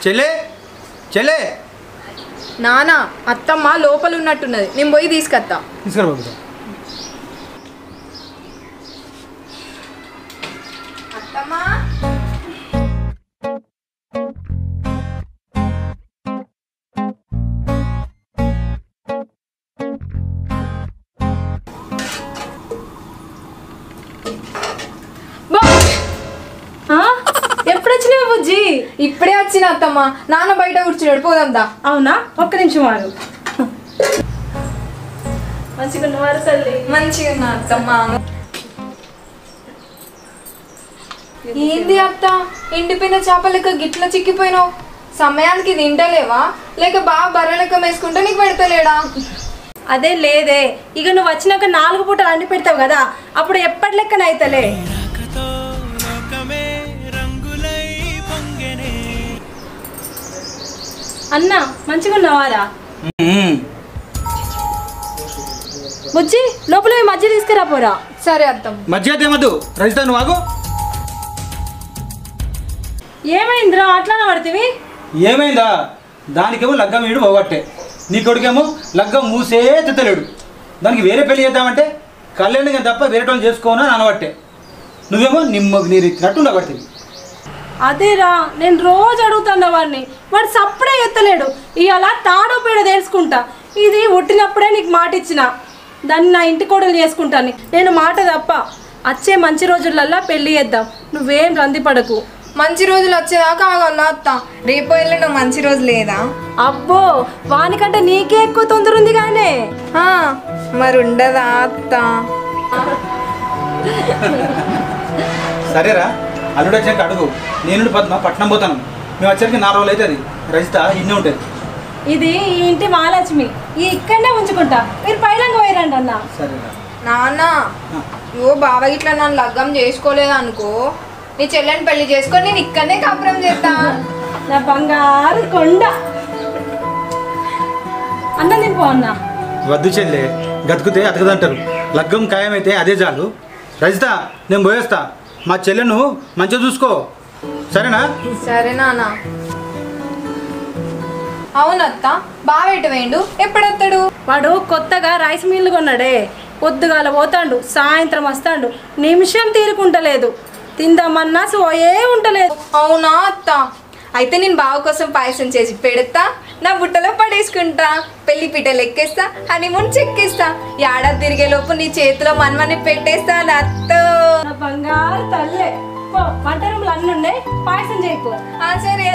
చెల్లే చెల్లే నానా అత్తమ్మ లోపల ఉన్నట్టున్నది, నేను పోయి తీసుకొస్తా. తీసుకురా బాబు. అత్తమ్మా ఎప్పుడు వచ్చినావు బుజ్జి? ఇప్పుడే వచ్చిన అత్తమ్మ. నాన్న బయట కూర్చున్నాడు, పోదాందా? అవునా, ఒక్క నిమిషం వారు. మంచిగా ఉన్నవారు తల్లి. మంచిగా ఉన్నా అత్తమ్మ. ఏంది అత్త, ఎండిపోయిన చేప లెక్క గిట్ల చిక్కిపోయినావు? సమయానికి తింటలేవా లేక బాగా బర్ర లెక్క వేసుకుంటే నీకు పెడతలేడా? అదే లేదే, ఇక నువ్వు వచ్చినాక 4 పూటలు అండి పెడతావు కదా, అప్పుడు ఎప్పటి లెక్కన అయితలే. అన్న మంచిగా ఉన్నవారా? బుజ్జి లోపల మధ్య తీసుకురా పోరా. సరే అత్తమ్మ. మధ్య ఏమద్దు రజిత, నువ్వు ఆగు. ఏమైందిరా అట్లానే పడుతుంది? ఏమైందా? దానికేమో లగ్గం వీడు పోగొట్టే, నీ కొడుకేమో లగ్గం మూసే తిత్తలేడు. దానికి వేరే పెళ్లి చేద్దామంటే కళ్యాణిగా తప్ప వేరే వాళ్ళు చేసుకోను అని అనబట్టే, నువ్వేమో నిమ్మకు నీరు ఇచ్చినట్టు ఉండబడుతుంది. అదేరా, నేను రోజు అడుగుతున్నా వాడిని, వాడు సప్పుడే ఎత్తలేడు. ఇవాళ తాడో పేడ తెలుసుకుంటా. ఇది ఉట్టినప్పుడే నీకు మాట ఇచ్చిన, దాన్ని నా ఇంటి కోడలు చేసుకుంటాను. నేను మాట తప్ప వచ్చే మంచి రోజులల్లా పెళ్లి చేద్దాం, నువ్వేం రంది పడకు. మంచి రోజులు వచ్చేదాకా ఆగల్లా అత్త. రేపు వెళ్ళడం మంచి రోజు లేదా? అబ్బో, వానికంటే నీకే ఎక్కువ తొందర ఉంది కానీ. మరి ఉండదా అత్త? సరేరా, అల్లుడు వచ్చాక అడుగు. నేను పద్మ పట్నం పోతాను, మేము వచ్చరికి 4 రోజులు అవుతుంది. రజిత ఇన్నే ఉంటుంది. ఇది ఈ ఇంటి మహాలక్ష్మి, ఈ ఇక్కడనే ఉంచుకుంటా, మీరు పైలంగా పోయిరండి అన్న. సరేరా నాన్న, ఓ బావ ఇట్లా నన్ను లగ్గం చేసుకోలేదు అనుకో, నీ చెల్లెని పెళ్లి చేసుకొని నేను ఇక్కడనే కాపురం చేస్తా. నా బంగారు కొండ. అన్న తినిపో అన్న. వద్దు చెల్లె, గతుకుతే అతకదంటారు. లగ్గం ఖాయమైతే అదే చాలు. రజిత, నేను పోయేస్తా. మా చెల్లెను మంచిగా చూసుకో, సరేనా? సరే నాన్న. అవునత్త, బావ ఎటు వేయండు? ఎప్పుడొస్తాడు? వాడు కొత్తగా రైస్ మిల్లు కొన్నాడే, పొద్దుగాల పోతాడు, సాయంత్రం వస్తాడు, నిమిషం తీరుకుంటలేదు. తిందామన్నా సోయే ఉంటలేదు. అవునా అత్త? అయితే నేను బావ కోసం పాయసం చేసి పెడతా, నా బుట్టలో పడేసుకుంటా, పెళ్లి పీటలు ఎక్కేస్తా, హనీమూన్ చెక్కేస్తా. ఏడాది తిరిగే లోపు నీ చేతిలో మనమని పెట్టేస్తా అత్త. నా బంగారు తల్లే. వంట రూమ్లు అన్నీ ఉన్నాయి, పాయసం చేయకు. సరే.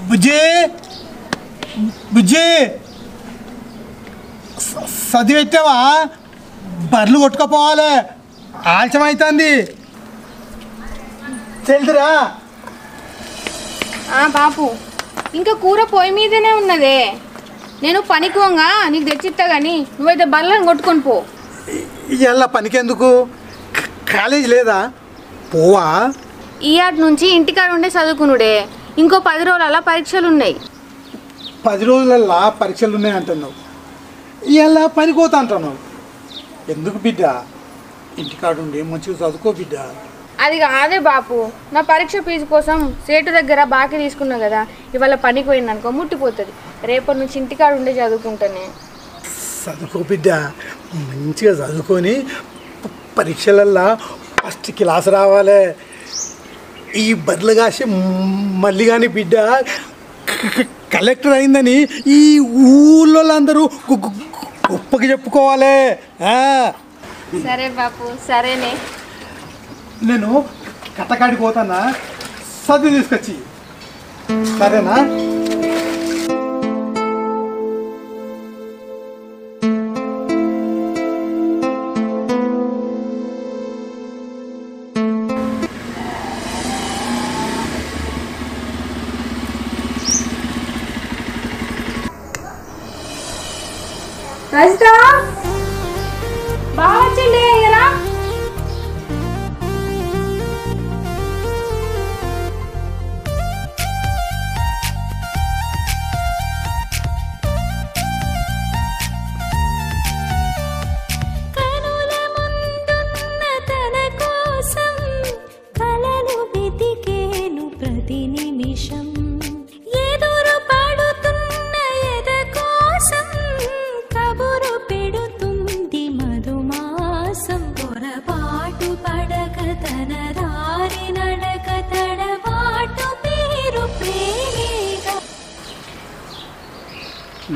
బుజ్జి బుజ్జి సది పెట్టావా? బర్రెలు కొట్టుకపోవాలి, ఆలస్యం అవుతుంది. తెలుదురా బాపు, ఇంకా కూర పొయ్యి మీదనే ఉన్నదే. నేను పనికి పోగా నీకు తెచ్చిస్తా కానీ నువ్వైతే బర్రెలను కొట్టుకొని పో. ఇవాళ పనికెందుకు? కాలేజ్ లేదా? పోవా? ఈ ఆట నుంచి ఇంటికాడ ఉండే చదువుకునుడే. ఇంకో 10 రోజుల పరీక్షలు ఉన్నాయి. 10 రోజులల్లా పరీక్షలు ఉన్నాయంటున్నావు, ఇలా పనికోతా అంటున్నావు. ఎందుకు బిడ్డ? ఇంటికాడుండి మంచిగా చదువుకో బిడ్డ. అది కాదే బాపు, నా పరీక్ష ఫీజు కోసం సేటు దగ్గర బాకీ తీసుకున్నా కదా, ఇవాళ పనికి పోయిందనుకో ముట్టిపోతుంది. రేపటి నుంచి ఇంటికాడ ఉండే చదువుకుంటానే. చదువుకో బిడ్డ, మంచిగా చదువుకొని పరీక్షలల్లా ఫస్ట్ క్లాస్ రావాలి. ఈ బదులు కాసి మళ్ళీ కానీ బిడ్డ కలెక్టర్ అయిందని ఈ ఊళ్ళో అందరూ గొప్పకి చెప్పుకోవాలి. సరే బాపు, సరేనే. నేను కట్టకాడికి పోతానా, చదువు తీసుకొచ్చి. సరేనా? రజిత బాగా వచ్చిండే ఇలా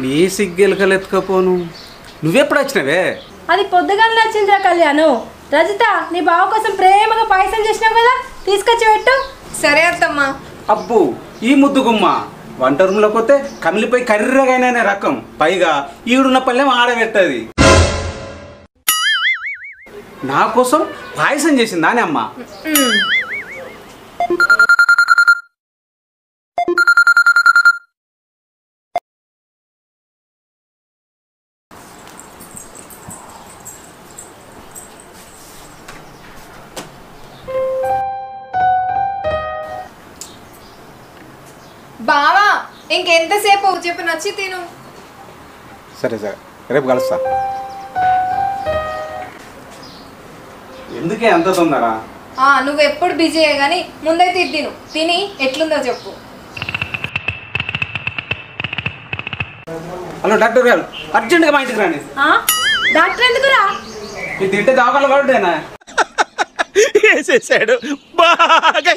నీ సిగ్గెలకలెత్తుకపోను. నువ్వెప్పుడు వచ్చినవే? అది పొద్దుగానే నచ్చిందిరా కళ్యాణం. రజిత, నీ బావ కోసం ప్రేమగా పాయసం చేసినావు కదా, తీసుకొచ్చి పెట్టు. సరే అత్తమ్మ. అబ్బు, ఈ ముద్దు గుమ్మ వంట రూమ్లోకి పోతే కమిలిపోయి కర్రగానే రకం, పైగా ఈడున్న పల్లెం ఆడబెట్టది. నా కోసం పాయసం చేసిందా అని అమ్మ? బావా, ఇంకెంతసేపు చెప్పు, నచ్చి తిను. సరే సరే, రేపు కలుస్తా. ఎందుకే అంత తొందర? నువ్వు ఎప్పుడు బిజీయే కానీ ముందైతే ఇది తిను. తిని ఎట్లుందో చెప్పు. హలో డాక్టర్ గారు, అర్జెంట్గా మా ఇంటికి రాండి. డాక్టర్ ఎందుకురా? ఇది తింటే దాఖలు కాబట్టేనా? వేసేసాడు బాగా.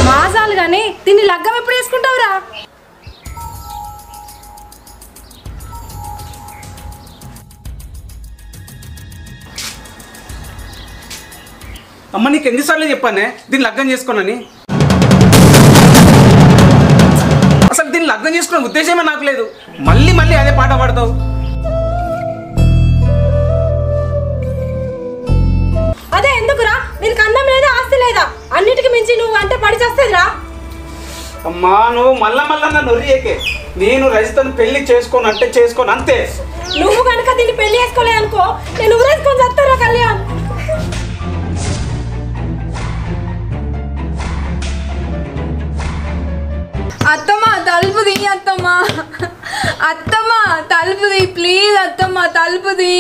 మాసాలు కానీ దీన్ని లగ్గం ఎప్పుడు వేసుకుంటావురా? అమ్మ, నీకు ఎన్నిసార్లు చెప్పానే దీన్ని లగ్గం చేసుకోనని? అసలు దీన్ని లగ్గం చేసుకునే ఉద్దేశమే నాకు లేదు. మళ్ళీ మళ్ళీ అదే పాట పాడతావు. అదే ఎందుకురా? నీకు అందం లేదా, ఆస్తి లేదా? అన్నిటికి మించి నువ్వు అంటే పడి చేస్తేదిరా. అమ్మా, నువ్వు మళ్ళా మళ్ళా నన్ను నొర్రియకే. నేను రజితను పెళ్లి చేసుకోను అంటే చేసుకోను, అంతే. నువ్వు కనుక దీన్ని పెళ్లి చేసుకోలే అనుకో, నేను ఊరేసుకొని చేస్తారా కళ్యాణ్. అత్తమ్మ తలుపుది, అత్తమ్మ అత్తమ్మ తలుపుది ప్లీజ్, అత్తమ్మ తలుపుది.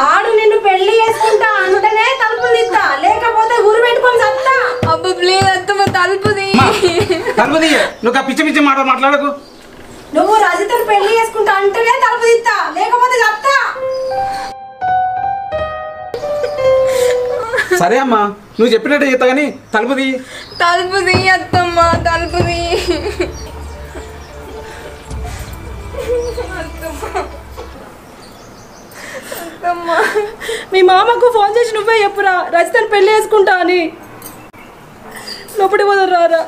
ఆడు నిన్ను పెళ్లి చేసుకుంటా అంటేనే తలుపులు తీస్తా, లేకపోతే ఊరు పెట్టుకొని చస్తా. అబ్బా ప్లీజ్ అత్తమ్మ తలుపుది. తలుపుది, నువ్వు ఆ పిచ్చి పిచ్చి మాట మాట్లాడకు. నువ్వు రజితను పెళ్లి చేసుకుంటా అంటేనే తలుపు తీస్తా, లేకపోతే చస్తా. సరే అమ్మా, నువ్వు చెప్పినట్టు చేస్తా కానీ తలుపుది. తలుపుది అత్తమ్మ తలుపుది. మీ మామకు ఫోన్ చేసి నువ్వే చెప్పురా రజితను పెళ్లి చేసుకుంటా అని. లోపడి పోదాం రారా.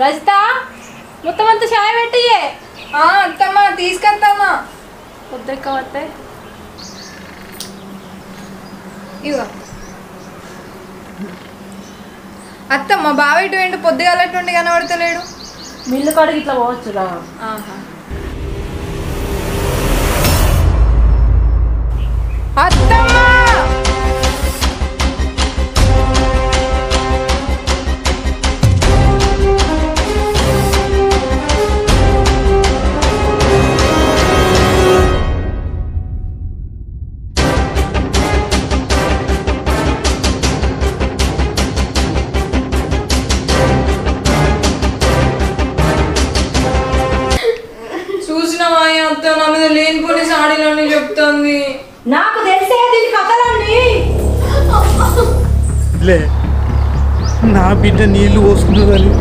రజిత మొత్తం అంతా చాయ్ పెట్టియే. అత్తమ్మా తీసుకెళ్తామా. పొద్దుక్క వస్తే ఇదిగో అత్తమ్మ బావ ఇటు వెండి పొద్దుగాలటువంటి కనబడతలేడు. మిల్లు కాడికి ఇట్లా పోవచ్చురా. అత్తమ్మ చూసినవా అత్త నా మీద లేనిపోని సాడీలన్నీ చెప్తుంది. నాకు తెలిసే దీని కథలన్నీ. లే నా బిడ్డ నీళ్లు పోసుకున్నదని.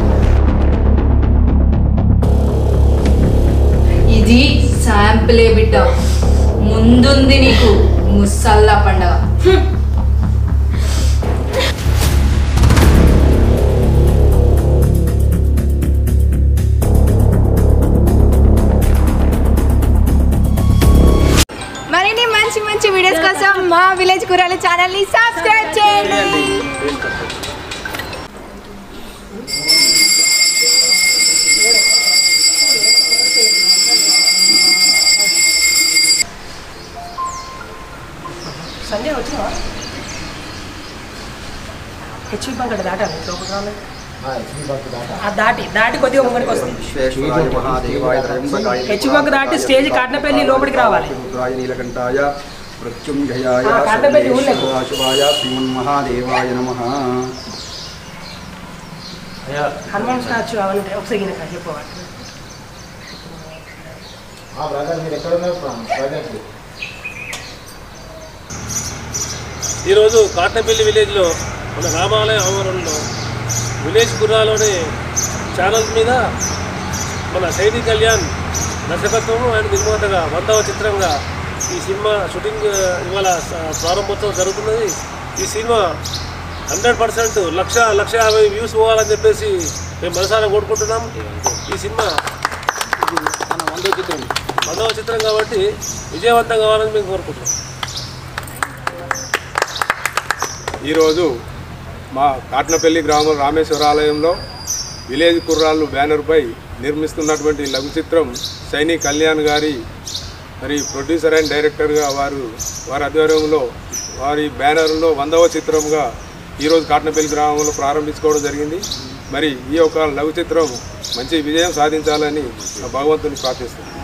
ఇది శాంపులే బిడ్డ, ముందుంది నీకు ముసల్లా పండగ. మరిన్ని మంచి మంచి వీడియోస్ కోసం మా విలేజ్ కూరలు ఛానల్ని సబ్స్క్రైబ్ చేయండి. సంజయ్ వచ్చినా హెచ్పి బంక్ అంటే దాటాలి లోపలికి రావాలి. దాటి కొద్దిగా ముంగడికి వస్తుంది. హెచ్పి బంక్ దాటి స్టేజ్ కాటనపల్లి లోపలికి రావాలి. హనుమాన్ స్టాచ్యూ అవన్నీ ఒకసారి చెప్పవాలి. ఈరోజు కాటనపల్లి విలేజ్లో మన రామాలయ ఆవరణలో విలేజ్ గుర్రాలోని ఛానల్ మీద మన సైని కళ్యాణ్ దర్శకత్వము ఆయన నిర్మాతగా 100వ చిత్రంగా ఈ సినిమా షూటింగ్ ఇవాళ ప్రారంభోత్సవం జరుగుతున్నది. ఈ సినిమా 100% 1,50,000 వ్యూస్ పోవాలని చెప్పేసి మేము మనసారా కోరుకుంటున్నాం. ఈ సినిమా మన 100వ చిత్రం కాబట్టి విజయవంతం కావాలని మేము కోరుకుంటున్నాం. ఈరోజు మా కాటనపల్లి గ్రామం రామేశ్వరాలయంలో విలేజ్ కుర్రాళ్ళు బ్యానర్పై నిర్మిస్తున్నటువంటి లఘు చిత్రం సైని కళ్యాణ్ గారి మరి ప్రొడ్యూసర్ అండ్ డైరెక్టర్గా వారి ఆధ్వర్యంలో వారి బ్యానర్లో 100వ చిత్రంగా ఈరోజు కాటనపల్లి గ్రామంలో ప్రారంభించుకోవడం జరిగింది. మరి ఈ యొక్క లఘు చిత్రం మంచి విజయం సాధించాలని భగవంతుని ప్రార్థిస్తున్నాను.